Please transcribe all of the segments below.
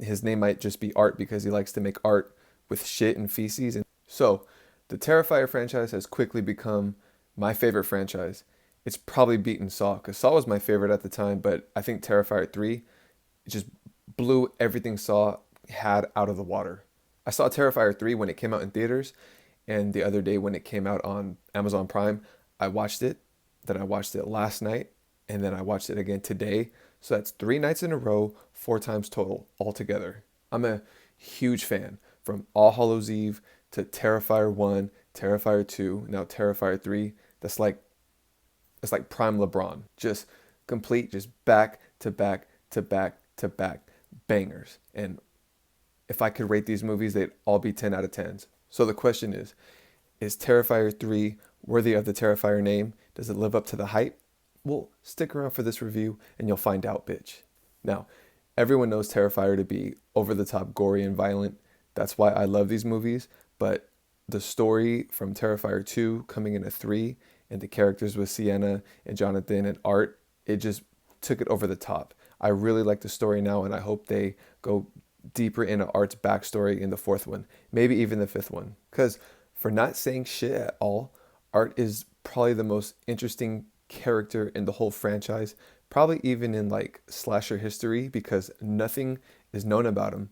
his name might just be Art because he likes to make art with shit and feces. And so the Terrifier franchise has quickly become my favorite franchise. It's probably beaten Saw because Saw was my favorite at the time, but I think Terrifier 3 just blew everything Saw had out of the water. I saw Terrifier 3 when it came out in theaters, and the other day when it came out on Amazon Prime, I watched it. Then I watched it last night, and then I watched it again today. So that's 3 nights in a row, 4 times total altogether. I'm a huge fan from All Hallows Eve to Terrifier 1, Terrifier 2, now Terrifier 3. That's like it's like prime LeBron. Just complete, just back to back to back to back bangers. And if I could rate these movies, they'd all be 10 out of 10s. So the question is Terrifier 3 worthy of the Terrifier name? Does it live up to the hype? Well, stick around for this review and you'll find out, bitch. Now, everyone knows Terrifier to be over the top, gory, and violent. That's why I love these movies. But the story from Terrifier 2 coming into 3 and the characters with Sienna and Jonathan and Art, it just took it over the top. I really like the story now, and I hope they go deeper into Art's backstory in the fourth one, maybe even the fifth one. Because for not saying shit at all, Art is probably the most interesting character in the whole franchise, probably even in like slasher history, because nothing is known about him.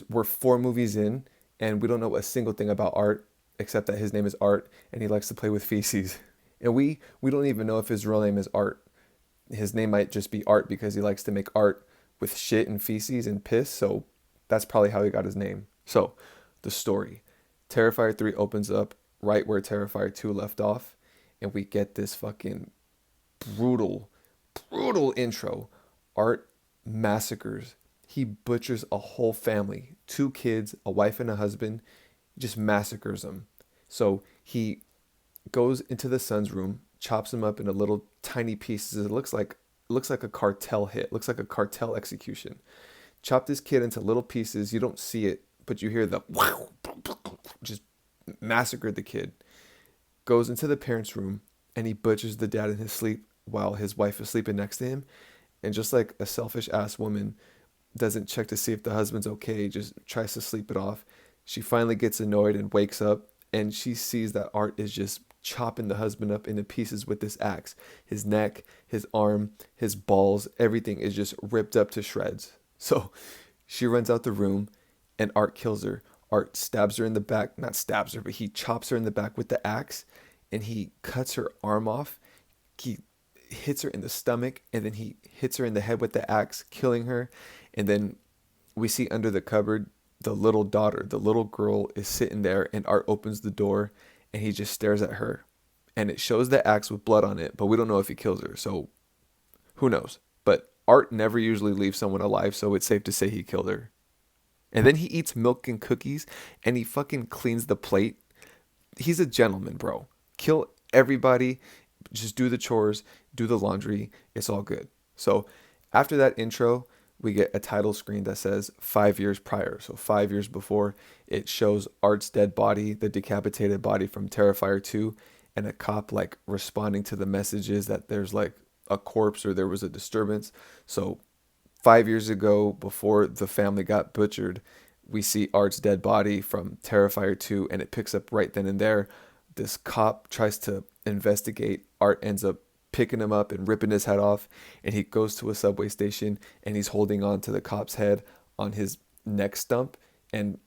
We're 4 movies in, and we don't know a single thing about Art except that his name is Art and he likes to play with feces. And we don't even know if his real name is Art. His name might just be Art because he likes to make art with shit and feces and piss. So that's probably how he got his name. So the story. Terrifier 3 opens up right where Terrifier 2 left off. And we get this fucking brutal, brutal intro. Art massacres. He butchers a whole family. 2 kids, a wife and a husband. Just massacres them. So he goes into the son's room, chops him up into little tiny pieces. It looks like a cartel hit. Looks like a cartel execution. Chop this kid into little pieces. You don't see it, but you hear the just massacred the kid. Goes into the parents' room and he butchers the dad in his sleep while his wife is sleeping next to him. And just like a selfish ass woman doesn't check to see if the husband's okay, just tries to sleep it off. She finally gets annoyed and wakes up, and she sees that Art is just chopping the husband up into pieces with this axe. His neck, his arm, his balls, everything is just ripped up to shreds. So she runs out the room and Art kills her. Art stabs her in the back, not stabs her, but he chops her in the back with the axe and he cuts her arm off. He hits her in the stomach and then he hits her in the head with the axe, killing her. And then we see under the cupboard the little daughter, the little girl is sitting there, and Art opens the door and he just stares at her. And it shows the axe with blood on it, but we don't know if he kills her. So who knows? But Art never usually leaves someone alive, so it's safe to say he killed her. And then he eats milk and cookies and he fucking cleans the plate. He's a gentleman, bro. Kill everybody. Just do the chores, do the laundry. It's all good. So after that intro, we get a title screen that says 5 years prior. So 5 years before, it shows Art's dead body, the decapitated body from Terrifier 2, and a cop like responding to the messages that there's like a corpse or there was a disturbance. So 5 years ago, before the family got butchered, we see Art's dead body from Terrifier 2, and it picks up right then and there. This cop tries to investigate. Art ends up picking him up and ripping his head off, and he goes to a subway station and he's holding on to the cop's head on his neck stump, and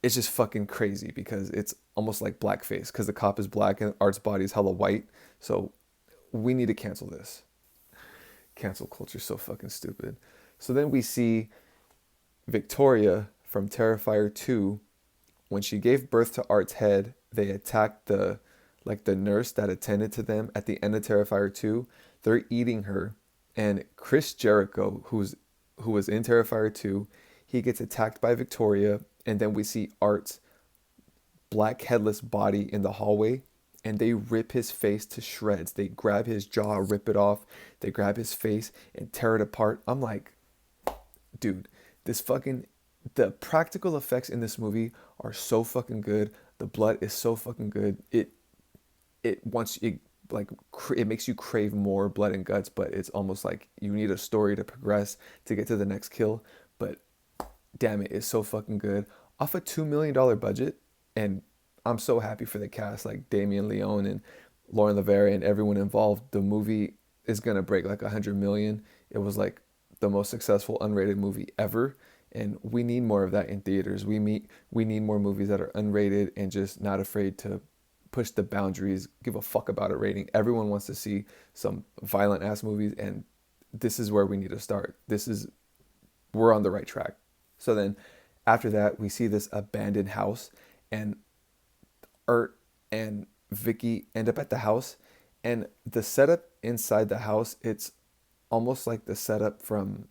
it's just fucking crazy because it's almost like blackface because the cop is black and Art's body is hella white. So we need to cancel this. Cancel culture is so fucking stupid. So then we see Victoria from Terrifier 2. When she gave birth to Art's head, they attacked the nurse that attended to them at the end of Terrifier 2. They're eating her, and Chris Jericho, who was in Terrifier 2, he gets attacked by Victoria, and then we see Art's black headless body in the hallway, and they rip his face to shreds. They grab his jaw, rip it off. They grab his face and tear it apart. I'm like, dude, the practical effects in this movie are so fucking good. The blood is so fucking good. It makes you crave more blood and guts, but it's almost like you need a story to progress to get to the next kill. But damn it, it's so fucking good. Off a $2 million budget, and I'm so happy for the cast, like Damien Leone and Lauren Lavera and everyone involved. The movie is gonna break like 100 million. It was like the most successful unrated movie ever, and we need more of that in theaters. We need more movies that are unrated and just not afraid to push the boundaries, give a fuck about a rating. Everyone wants to see some violent ass movies, and this is where we need to start. We're on the right track. So then after that, we see this abandoned house, and Art and Vicky end up at the house, and the setup inside the house, it's almost like the setup from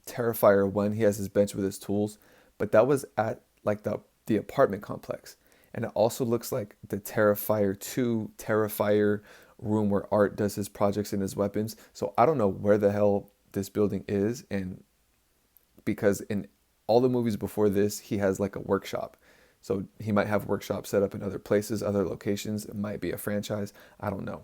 Terrifier 1. He has his bench with his tools, but that was at like the apartment complex. And it also looks like the Terrifier 2 Terrifier room where Art does his projects and his weapons. So I don't know where the hell this building is, and because in all the movies before this, he has like a workshop. So he might have workshops set up in other places, other locations. It might be a franchise. I don't know.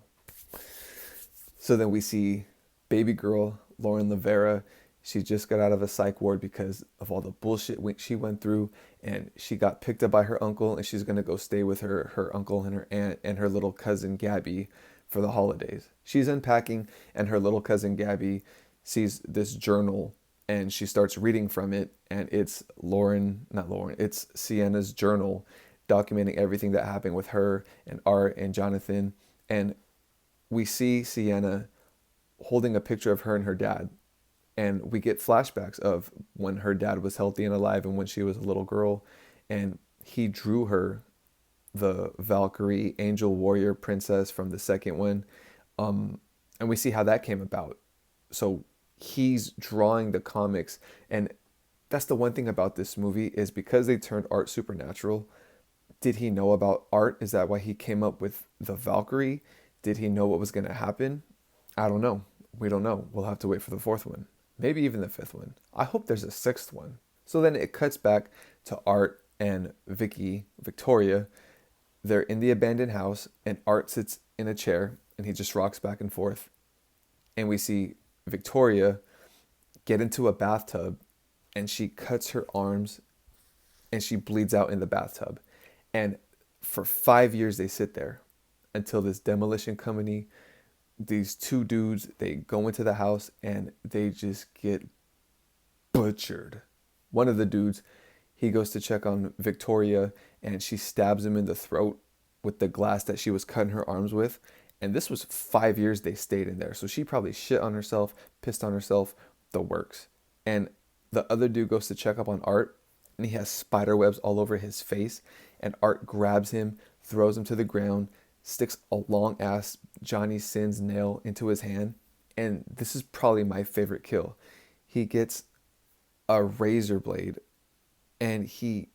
So then we see baby girl Lauren Lavera. She just got out of a psych ward because of all the bullshit she went through, and she got picked up by her uncle, and she's gonna go stay with her uncle and her aunt and her little cousin Gabby for the holidays. She's unpacking, and her little cousin Gabby sees this journal, and she starts reading from it, and it's it's Sienna's journal documenting everything that happened with her and Art and Jonathan. And we see Sienna holding a picture of her and her dad, and we get flashbacks of when her dad was healthy and alive and when she was a little girl, and he drew her the Valkyrie angel warrior princess from the second one. And we see how that came about. So he's drawing the comics, and that's the one thing about this movie, is because they turned Art supernatural. Did he know about Art? Is that why he came up with the Valkyrie? Did he know what was going to happen? I don't know. We don't know. We'll have to wait for the fourth one. Maybe even the fifth one. I hope there's a sixth one. So then it cuts back to Art and Victoria. They're in the abandoned house, and Art sits in a chair, and he just rocks back and forth. And we see Victoria get into a bathtub, and she cuts her arms, and she bleeds out in the bathtub. And for 5 years they sit there until this demolition company, these two dudes, they go into the house and they just get butchered. One of the dudes, he goes to check on Victoria, and she stabs him in the throat with the glass that she was cutting her arms with. And this was 5 years they stayed in there. So she probably shit on herself, pissed on herself, the works. And the other dude goes to check up on Art, and he has spider webs all over his face. And Art grabs him, throws him to the ground, sticks a long ass Johnny Sins nail into his hand. And this is probably my favorite kill. He gets a razor blade, and he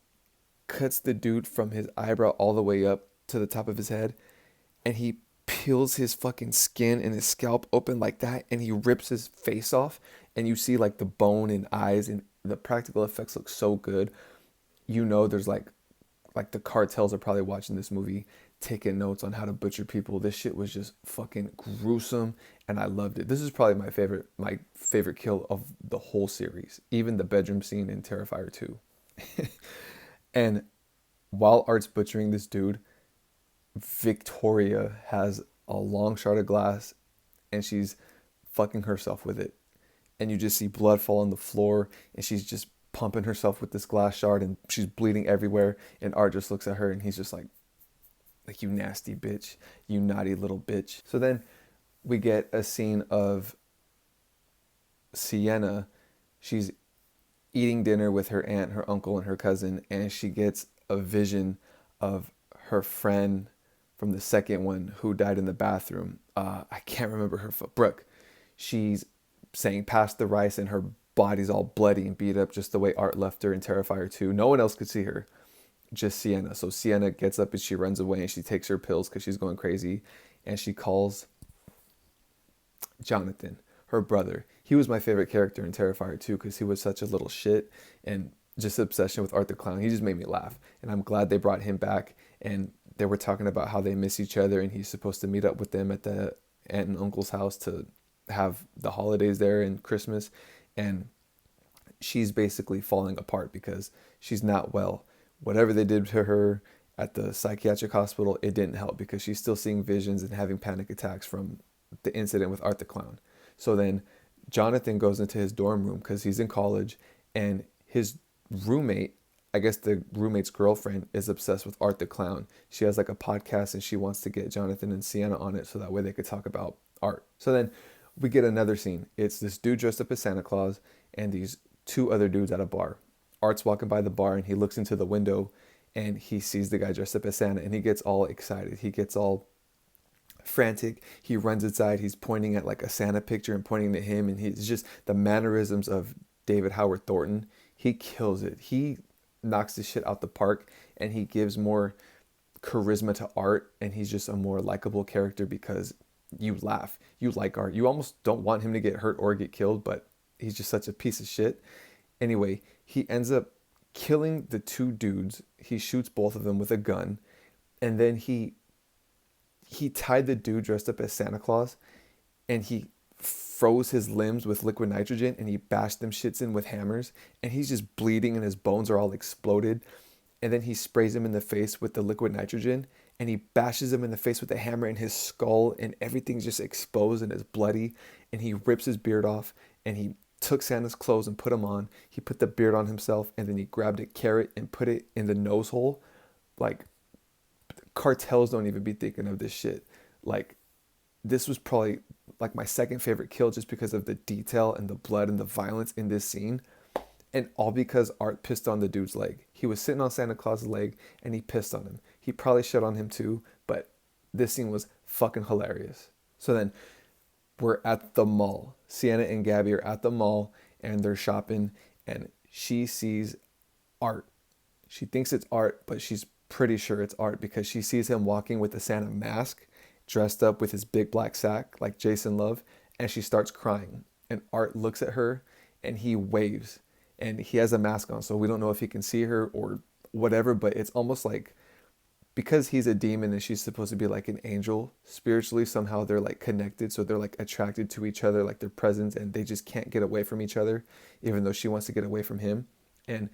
cuts the dude from his eyebrow all the way up to the top of his head, and he peels his fucking skin and his scalp open like that, and he rips his face off, and you see like the bone and eyes, and the practical effects look so good. You know, there's like the cartels are probably watching this movie, taking notes on how to butcher people. This shit was just fucking gruesome, and I loved it. This is probably my favorite kill of the whole series, even the bedroom scene in Terrifier 2. And while Art's butchering this dude, Victoria has a long shard of glass, and she's fucking herself with it. And you just see blood fall on the floor, and she's just pumping herself with this glass shard, and she's bleeding everywhere. And Art just looks at her, and he's just like, you nasty bitch, you naughty little bitch. So then we get a scene of Sienna. She's eating dinner with her aunt, her uncle, and her cousin, and she gets a vision of her friend from the second one who died in the bathroom. I can't remember her, Brooke. She's saying, pass the rice, and her body's all bloody and beat up just the way Art left her in Terrifier 2. No one else could see her, just Sienna. So Sienna gets up and she runs away, and she takes her pills because she's going crazy, and she calls Jonathan, her brother. He was my favorite character in Terrifier 2 because he was such a little shit, and just obsession with ArtTheClown. He just made me laugh, and I'm glad they brought him back. And they were talking about how they miss each other, and he's supposed to meet up with them at the aunt and uncle's house to have the holidays there and Christmas. And she's basically falling apart because she's not well. Whatever they did to her at the psychiatric hospital, it didn't help because she's still seeing visions and having panic attacks from the incident with Art the Clown. So then Jonathan goes into his dorm room because he's in college, and his roommate, I guess the roommate's girlfriend, is obsessed with Art the Clown. She has like a podcast and she wants to get Jonathan and Sienna on it so that way they could talk about art. So then we get another scene. It's this dude dressed up as Santa Claus and these two other dudes at a bar. Art's walking by the bar and he looks into the window and he sees the guy dressed up as Santa and he gets all excited. He gets all frantic. He runs inside. He's pointing at like a Santa picture and pointing to him, and he's just the mannerisms of David Howard Thornton. He kills it. He knocks the shit out the park, and he gives more charisma to Art, and he's just a more likable character because you laugh. You like Art. You almost don't want him to get hurt or get killed, but he's just such a piece of shit. Anyway, he ends up killing the two dudes. He shoots both of them with a gun, and then he tied the dude dressed up as Santa Claus, and he froze his limbs with liquid nitrogen, and he bashed them shits in with hammers, and he's just bleeding and his bones are all exploded. And then he sprays him in the face with the liquid nitrogen, and he bashes him in the face with the hammer, and his skull and everything's just exposed and is bloody. And he rips his beard off, and he took Santa's clothes and put them on. He put the beard on himself, and then he grabbed a carrot and put it in the nose hole. Like, cartels don't even be thinking of this shit. Like, this was probably like my second favorite kill just because of the detail and the blood and the violence in this scene. And all because Art pissed on the dude's leg. He was sitting on Santa Claus's leg and he pissed on him. He probably shit on him too, but this scene was fucking hilarious. So then we're at the mall. Sienna and Gabby are at the mall and they're shopping, and she sees Art. She thinks it's Art, but she's pretty sure it's Art because she sees him walking with a Santa mask, dressed up with his big black sack like Jason Love, and she starts crying. And Art looks at her and he waves, and he has a mask on, so we don't know if he can see her or whatever, but it's almost like because he's a demon and she's supposed to be like an angel, spiritually somehow they're like connected, so they're like attracted to each other, like their presence, and they just can't get away from each other, even though she wants to get away from him. And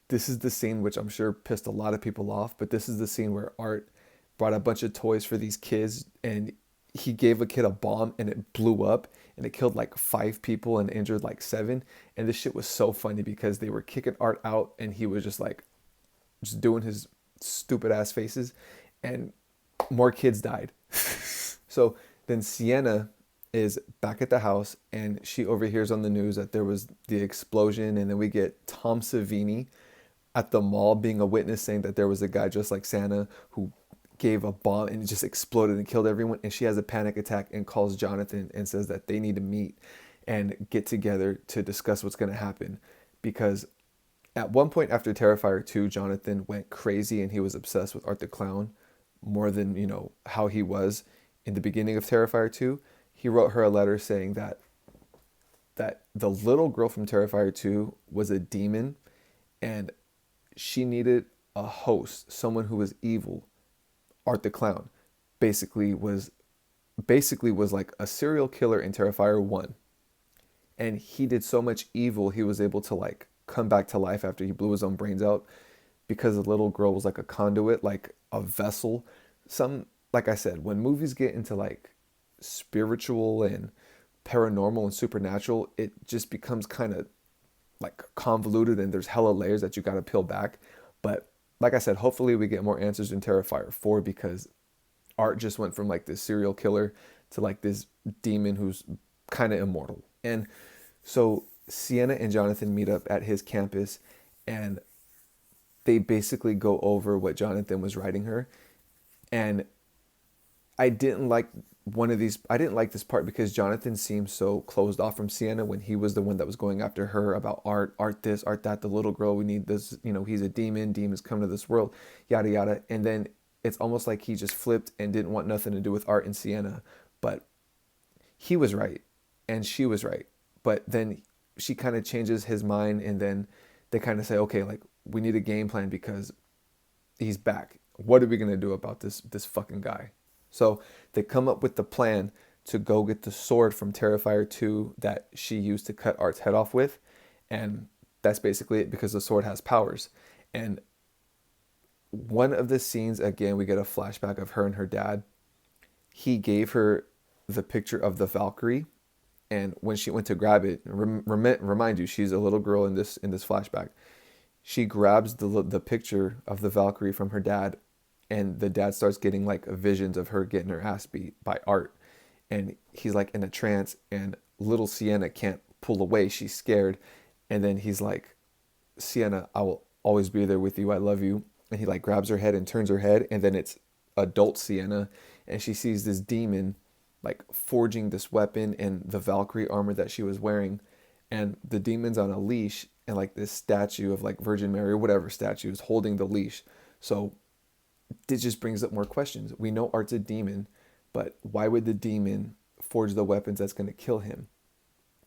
this is the scene which I'm sure pissed a lot of people off, but this is the scene where Art brought a bunch of toys for these kids, and he gave a kid a bomb and it blew up and it killed like 5 people and injured like 7. And this shit was so funny because they were kicking Art out and he was just like just doing his stupid ass faces, and more kids died. So then Sienna is back at the house and she overhears on the news that there was the explosion, and then we get Tom Savini at the mall being a witness saying that there was a guy just like Santa who gave a bomb and it just exploded and killed everyone. And she has a panic attack and calls Jonathan and says that they need to meet and get together to discuss what's going to happen. Because at one point after Terrifier 2, Jonathan went crazy and he was obsessed with Art the Clown more than, you know, how he was in the beginning of Terrifier 2. He wrote her a letter saying that the little girl from Terrifier 2 was a demon and she needed a host, someone who was evil. Art the Clown basically was like a serial killer in Terrifier 1. And he did so much evil, he was able to like come back to life after he blew his own brains out because the little girl was like a conduit, like a vessel. Like I said, when movies get into like spiritual and paranormal and supernatural, it just becomes kind of like convoluted and there's hella layers that you got to peel back. But like I said, hopefully we get more answers in Terrifier 4 because Art just went from like this serial killer to like this demon who's kind of immortal. And so Sienna and Jonathan meet up at his campus and they basically go over what Jonathan was writing her. And I didn't like this part because Jonathan seemed so closed off from Sienna when he was the one that was going after her about art this, art that, the little girl, we need this, you know, he's a demon, demons come to this world, yada yada. And then it's almost like he just flipped and didn't want nothing to do with Art and Sienna. But he was right and she was right. But then she kind of changes his mind, and then they kind of say, okay, like we need a game plan because he's back. What are we going to do about this fucking guy? So they come up with the plan to go get the sword from Terrifier 2 that she used to cut Art's head off with. And that's basically it, because the sword has powers. And one of the scenes, again, we get a flashback of her and her dad. He gave her the picture of the Valkyrie, and when she went to grab it, remind you, she's a little girl in this flashback. She grabs the picture of the Valkyrie from her dad, and the dad starts getting like visions of her getting her ass beat by Art, and he's like in a trance, and little Sienna can't pull away, she's scared, and then he's like, Sienna, I will always be there with you, I love you. And he like grabs her head and turns her head, and then it's adult Sienna, and she sees this demon like forging this weapon in the Valkyrie armor that she was wearing, and the demon's on a leash, and like this statue of like Virgin Mary or whatever statue is holding the leash. So this just brings up more questions. We know Art's a demon, but why would the demon forge the weapons that's going to kill him?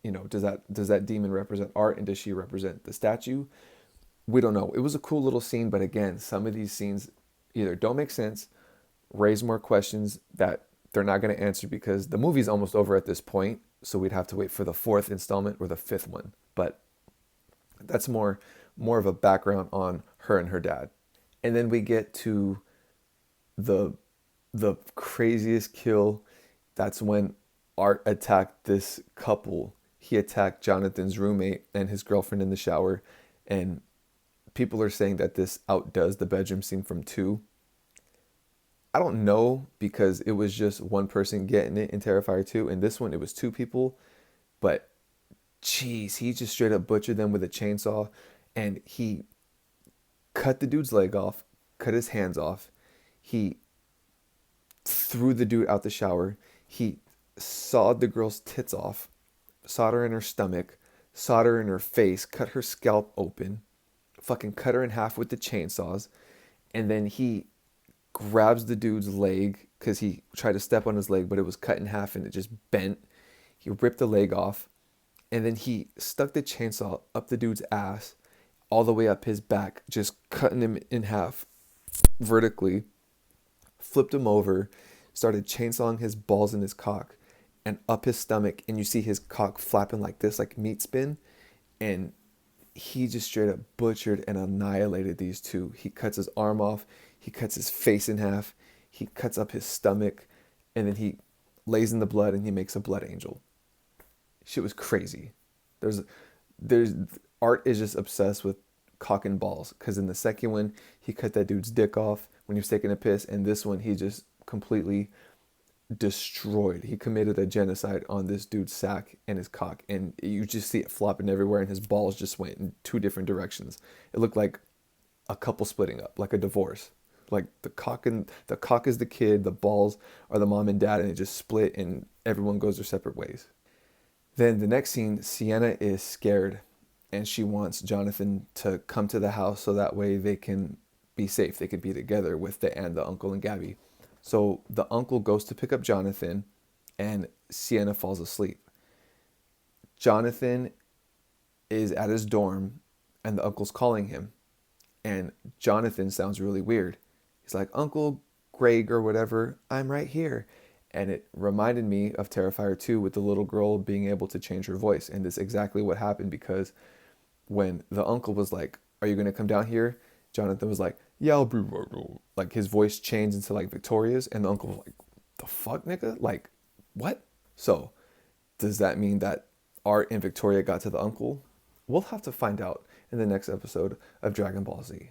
You know, does that demon represent Art, and does she represent the statue? We don't know. It was a cool little scene, but again, some of these scenes either don't make sense, raise more questions that they're not going to answer, because the movie's almost over at this point, so we'd have to wait for the 4th installment or the 5th one. But that's more of a background on her and her dad. And then we get to the craziest kill. That's when Art attacked this couple. He attacked Jonathan's roommate and his girlfriend in the shower, and people are saying that this outdoes the bedroom scene from 2. I don't know, because it was just one person getting it in Terrifier 2, and this one it was 2 people. But jeez, he just straight up butchered them with a chainsaw, and he cut the dude's leg off, cut his hands off. He threw the dude out the shower. He sawed the girl's tits off, sawed her in her stomach, sawed her in her face, cut her scalp open, fucking cut her in half with the chainsaws, and then he grabs the dude's leg, because he tried to step on his leg, but it was cut in half and it just bent. He ripped the leg off, and then he stuck the chainsaw up the dude's ass, all the way up his back, just cutting him in half vertically, flipped him over, started chainsawing his balls and his cock, and up his stomach, and you see his cock flapping like this, like meat spin, and he just straight up butchered and annihilated these 2. He cuts his arm off, he cuts his face in half, he cuts up his stomach, and then he lays in the blood and he makes a blood angel. Shit was crazy. There's Art is just obsessed with cock and balls, because in the second one he cut that dude's dick off when he was taking a piss, and this one he just completely destroyed. He committed a genocide on this dude's sack and his cock, and you just see it flopping everywhere, and his balls just went in 2 different directions. It looked like a couple splitting up, like a divorce. Like the cock is the kid, the balls are the mom and dad, and it just split and everyone goes their separate ways. Then the next scene, Sienna is scared, and she wants Jonathan to come to the house so that way they can be safe. They could be together with the aunt, the uncle, and Gabby. So the uncle goes to pick up Jonathan, and Sienna falls asleep. Jonathan is at his dorm, and the uncle's calling him. And Jonathan sounds really weird. He's like, Uncle Greg or whatever, I'm right here. And it reminded me of Terrifier 2 with the little girl being able to change her voice. And this is exactly what happened, because when the uncle was like, are you going to come down here? Jonathan was like, yeah, I'll be right over. Like his voice changed into like Victoria's, and the uncle was like, the fuck, nigga? Like, what? So does that mean that Art and Victoria got to the uncle? We'll have to find out in the next episode of Dragon Ball Z.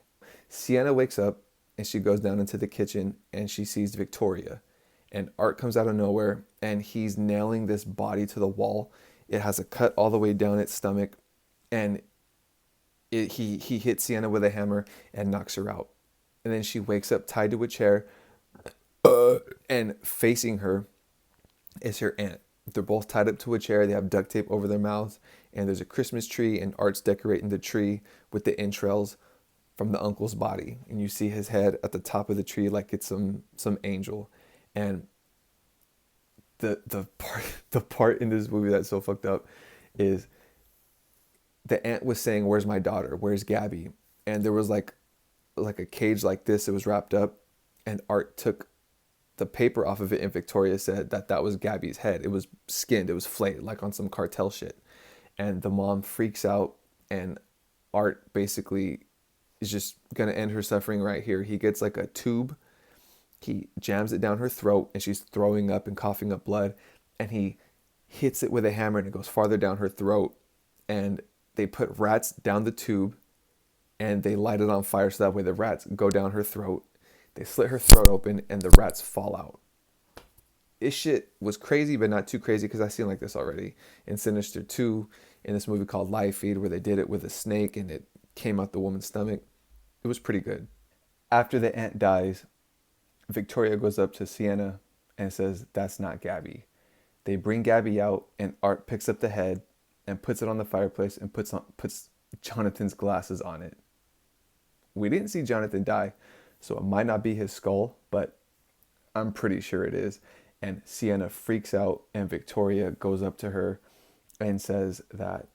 Sienna wakes up and she goes down into the kitchen and she sees Victoria. And Art comes out of nowhere and he's nailing this body to the wall. It has a cut all the way down its stomach, and he hits Sienna with a hammer and knocks her out. And then she wakes up tied to a chair, and facing her is her aunt. They're both tied up to a chair. They have duct tape over their mouths, and there's a Christmas tree, and Art's decorating the tree with the entrails from the uncle's body. And you see his head at the top of the tree like it's some angel. And the part in this movie that's so fucked up is the aunt was saying, where's my daughter? Where's Gabby? And there was like a cage like this. It was wrapped up, and Art took the paper off of it, and Victoria said that was Gabby's head. It was skinned. It was flayed, like on some cartel shit. And the mom freaks out, and Art basically is just gonna end her suffering right here. He gets like a tube, he jams it down her throat, and she's throwing up and coughing up blood, and he hits it with a hammer and it goes farther down her throat. And they put rats down the tube and they light it on fire so that way the rats go down her throat. They slit her throat open and the rats fall out. This shit was crazy, but not too crazy because I've seen like this already in Sinister 2, in this movie called Live Feed, where they did it with a snake and it came out the woman's stomach. It was pretty good. After the aunt dies, Victoria goes up to Sienna and says, "That's not Gabby." They bring Gabby out and Art picks up the head and puts it on the fireplace and puts Jonathan's glasses on it. We didn't see Jonathan die, so it might not be his skull, but I'm pretty sure it is. And Sienna freaks out and Victoria goes up to her and says that,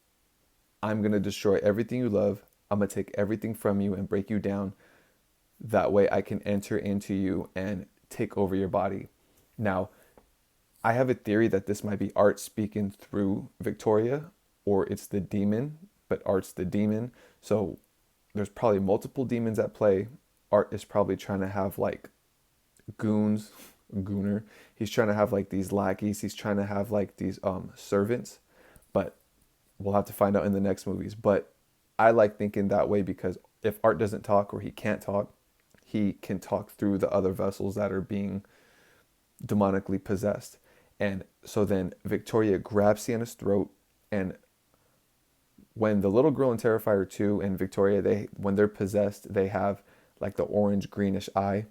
"I'm going to destroy everything you love. I'm going to take everything from you and break you down. That way I can enter into you and take over your body." Now, I have a theory that this might be Art speaking through Victoria, or it's the demon, but Art's the demon. So there's probably multiple demons at play. Art is probably trying to have like gooner. He's trying to have like these lackeys. He's trying to have like these servants, but we'll have to find out in the next movies. But I like thinking that way because if Art doesn't talk or he can't talk, he can talk through the other vessels that are being demonically possessed. And so then Victoria grabs Sienna's throat, and when the little girl in Terrifier 2 and Victoria, when they're possessed, they have like the orange greenish eye.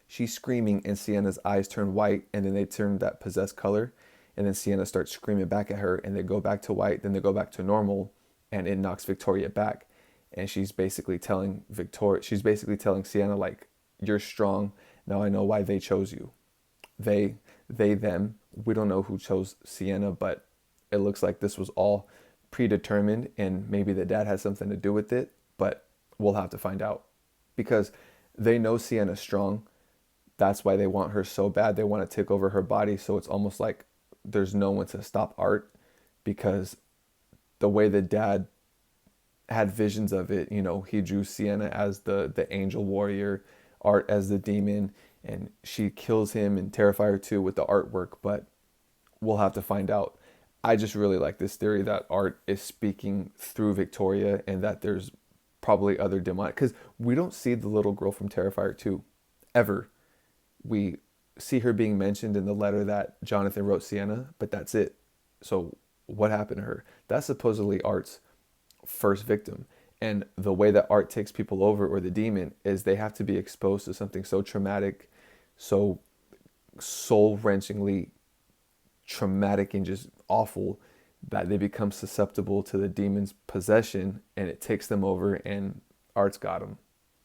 She's screaming and Sienna's eyes turn white, and then they turn that possessed color, and then Sienna starts screaming back at her and they go back to white, then they go back to normal, and it knocks Victoria back. And she's basically telling Sienna, like, "You're strong. Now I know why they chose you." Them. We don't know who chose Sienna, but it looks like this was all predetermined and maybe the dad has something to do with it, but we'll have to find out because they know Sienna's strong. That's why they want her so bad. They want to take over her body. So it's almost like there's no one to stop Art, because the way the dad had visions of it, he drew Sienna as the angel warrior, Art as the demon, and she kills him in Terrifier 2 with the artwork, but we'll have to find out. I just really like this theory that Art is speaking through Victoria and that there's probably other demonic, because we don't see the little girl from Terrifier 2 ever. We see her being mentioned in the letter that Jonathan wrote Sienna, but that's it. So what happened to her? That's supposedly Art's first victim. And the way that Art takes people over, or the demon, is they have to be exposed to something so traumatic, so soul-wrenchingly traumatic and just awful, that they become susceptible to the demon's possession, and it takes them over, and Art's got them.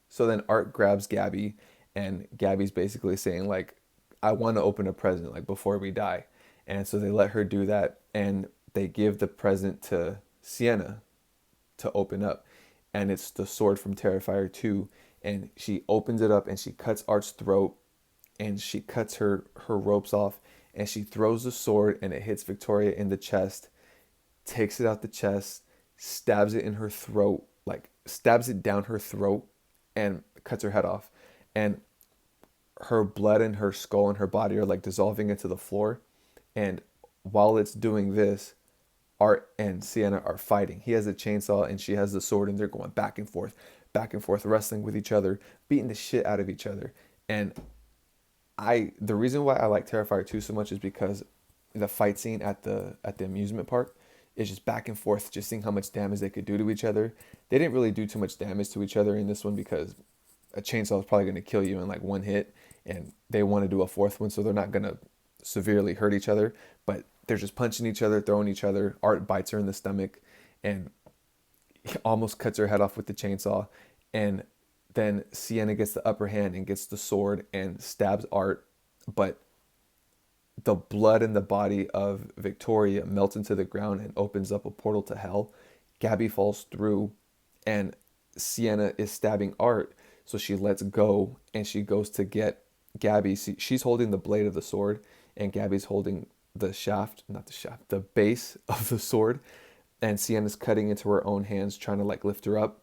So then Art grabs Gabby, and Gabby's basically saying, like, "I want to open a present, like, before we die." And so they let her do that, and they give the present to Sienna to open up. And it's the sword from Terrifier 2. And she opens it up and she cuts Art's throat, and she cuts her ropes off, and she throws the sword and it hits Victoria in the chest, takes it out the chest, stabs it in her throat, like stabs it down her throat, and cuts her head off. And her blood and her skull and her body are like dissolving into the floor. And while it's doing this, Art and Sienna are fighting. He has a chainsaw and she has the sword, and they're going back and forth, wrestling with each other, beating the shit out of each other. And the reason why I like Terrifier 2 so much is because the fight scene at the amusement park is just back and forth, just seeing how much damage they could do to each other. They didn't really do too much damage to each other in this one because a chainsaw is probably going to kill you in like one hit, and they want to do a fourth one, so they're not going to severely hurt each other, but they're just punching each other, throwing each other. Art bites her in the stomach and he almost cuts her head off with the chainsaw. And then Sienna gets the upper hand and gets the sword and stabs Art, but the blood in the body of Victoria melts into the ground and opens up a portal to hell. Gabby falls through, and Sienna is stabbing Art, so she lets go and she goes to get Gabby. She's holding the blade of the sword, and Gabby's holding the base of the sword. and Sienna's cutting into her own hands, trying to like lift her up,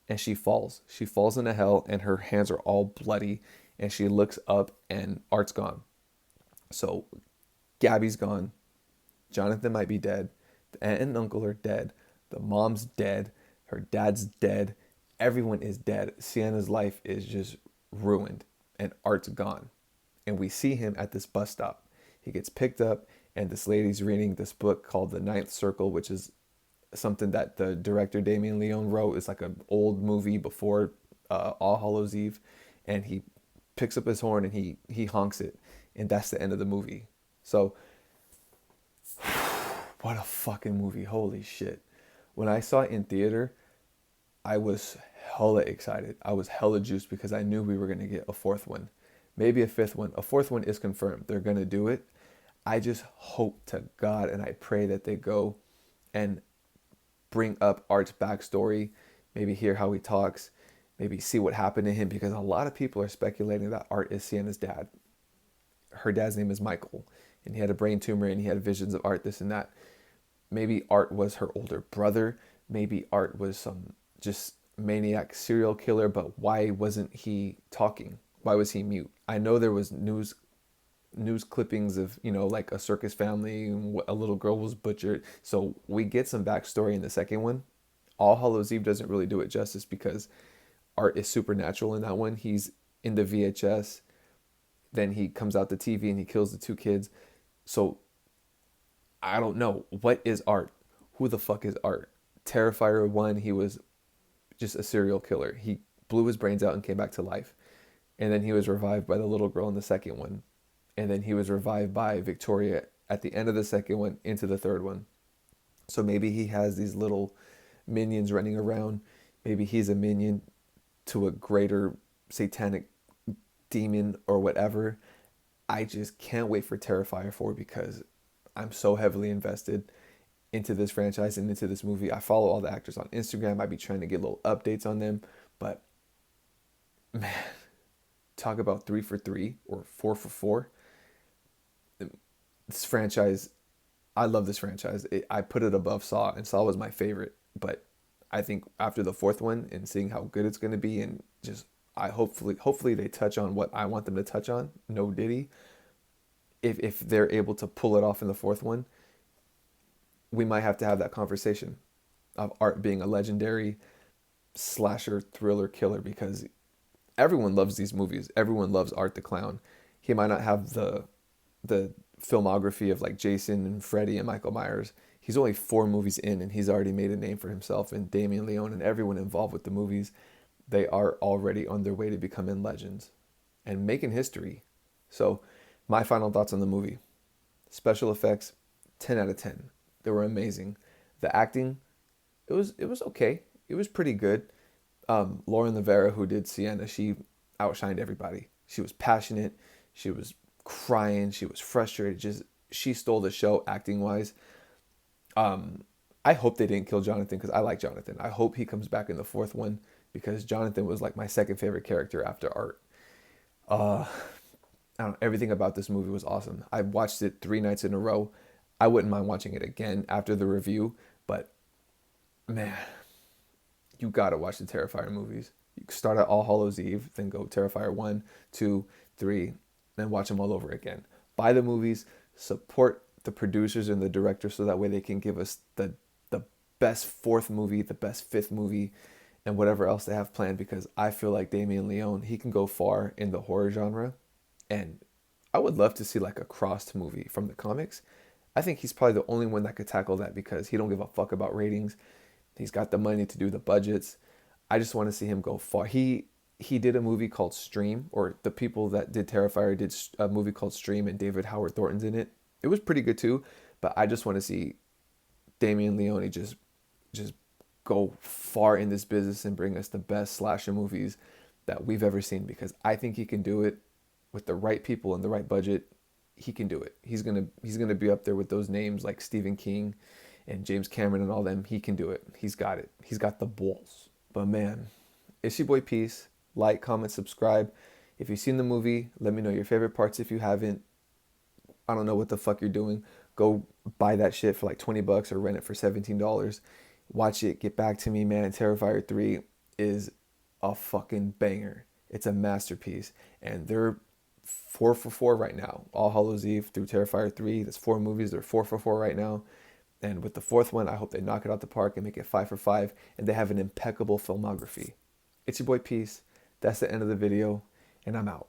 and she falls. She falls into hell, and her hands are all bloody, and she looks up, and Art's gone. So Gabby's gone. Jonathan might be dead. The aunt and uncle are dead. The mom's dead. Her dad's dead. Everyone is dead. Sienna's life is just ruined, and Art's gone. And we see him at this bus stop. He gets picked up, and this lady's reading this book called The Ninth Circle, which is something that the director Damien Leone wrote. It's like an old movie before All Hallows Eve, and he picks up his horn and he honks it, and that's the end of the movie. So what a fucking movie. Holy shit. When I saw it in theater, I was hella excited. I was hella juiced because I knew we were going to get a fourth one. Maybe a fifth one. A fourth one is confirmed. They're going to do it. I just hope to God and I pray that they go and bring up Art's backstory, maybe hear how he talks, maybe see what happened to him, because a lot of people are speculating that Art is Sienna's dad. Her dad's name is Michael, and he had a brain tumor and he had visions of Art, this and that. Maybe Art was her older brother. Maybe Art was some just maniac serial killer, but why wasn't he talking? Why was he mute? I know there was news clippings of, like a circus family and a little girl was butchered. So we get some backstory in the second one. All Hallows Eve doesn't really do it justice because Art is supernatural in that one. He's in the VHS. Then he comes out the TV and he kills the two kids. So I don't know. What is Art? Who the fuck is Art? Terrifier 1, he was just a serial killer. He blew his brains out and came back to life. And then he was revived by the little girl in the second one. And then he was revived by Victoria at the end of the second one into the third one. So maybe he has these little minions running around. Maybe he's a minion to a greater satanic demon or whatever. I just can't wait for Terrifier 4 because I'm so heavily invested into this franchise and into this movie. I follow all the actors on Instagram. I'd be trying to get little updates on them. But man, talk about 3 for 3 or 4 for 4. This franchise, I love this franchise. I put it above Saw, and Saw was my favorite. But I think after the fourth one and seeing how good it's going to be, and just hopefully they touch on what I want them to touch on. No Diddy. If they're able to pull it off in the fourth one, we might have to have that conversation of Art being a legendary slasher thriller killer, because everyone loves these movies. Everyone loves ArtTheClown. He might not have the filmography of like Jason and Freddy and Michael Myers. He's only 4 movies in and he's already made a name for himself, and Damien Leone and everyone involved with the movies, they are already on their way to becoming legends and making history. So my final thoughts on the movie. Special effects, 10 out of 10. They were amazing. The acting, it was okay. It was pretty good. Lauren Rivera, who did Sienna, she outshined everybody. She was passionate. She was crying. She was frustrated. She stole the show acting wise. I hope they didn't kill Jonathan because I like Jonathan. I hope he comes back in the fourth one because Jonathan was like my second favorite character after Art. I don't know, everything about this movie was awesome. I watched it 3 nights in a row. I wouldn't mind watching it again after the review, but man, you gotta watch the Terrifier movies. You start at All Hallows Eve, then go Terrifier 1, 2, 3, then watch them all over again. Buy the movies, support the producers and the director so that way they can give us the best fourth movie, the best fifth movie, and whatever else they have planned, because I feel like Damien Leone, he can go far in the horror genre, and I would love to see like a crossed movie from the comics. I think he's probably the only one that could tackle that because he don't give a fuck about ratings. He's got the money to do the budgets. I just want to see him go far. He did a movie called Stream, or the people that did Terrifier did a movie called Stream, and David Howard Thornton's in it. It was pretty good too, but I just want to see Damien Leone just go far in this business and bring us the best slasher movies that we've ever seen, because I think he can do it with the right people and the right budget. He can do it. He's gonna be up there with those names like Stephen King and James Cameron and all them. He can do it. He's got it. He's got the balls. But man, it's your boy Peace. Like, comment, subscribe. If you've seen the movie, let me know your favorite parts. If you haven't, I don't know what the fuck you're doing. Go buy that shit for like 20 bucks or rent it for $17. Watch it, get back to me, man. Terrifier 3 is a fucking banger. It's a masterpiece. And they're 4 for 4 right now. All Hallows Eve through Terrifier 3. That's 4 movies. They're 4 for 4 right now. And with the fourth one, I hope they knock it out the park and make it 5 for 5. And they have an impeccable filmography. It's your boy Peace. That's the end of the video. And I'm out.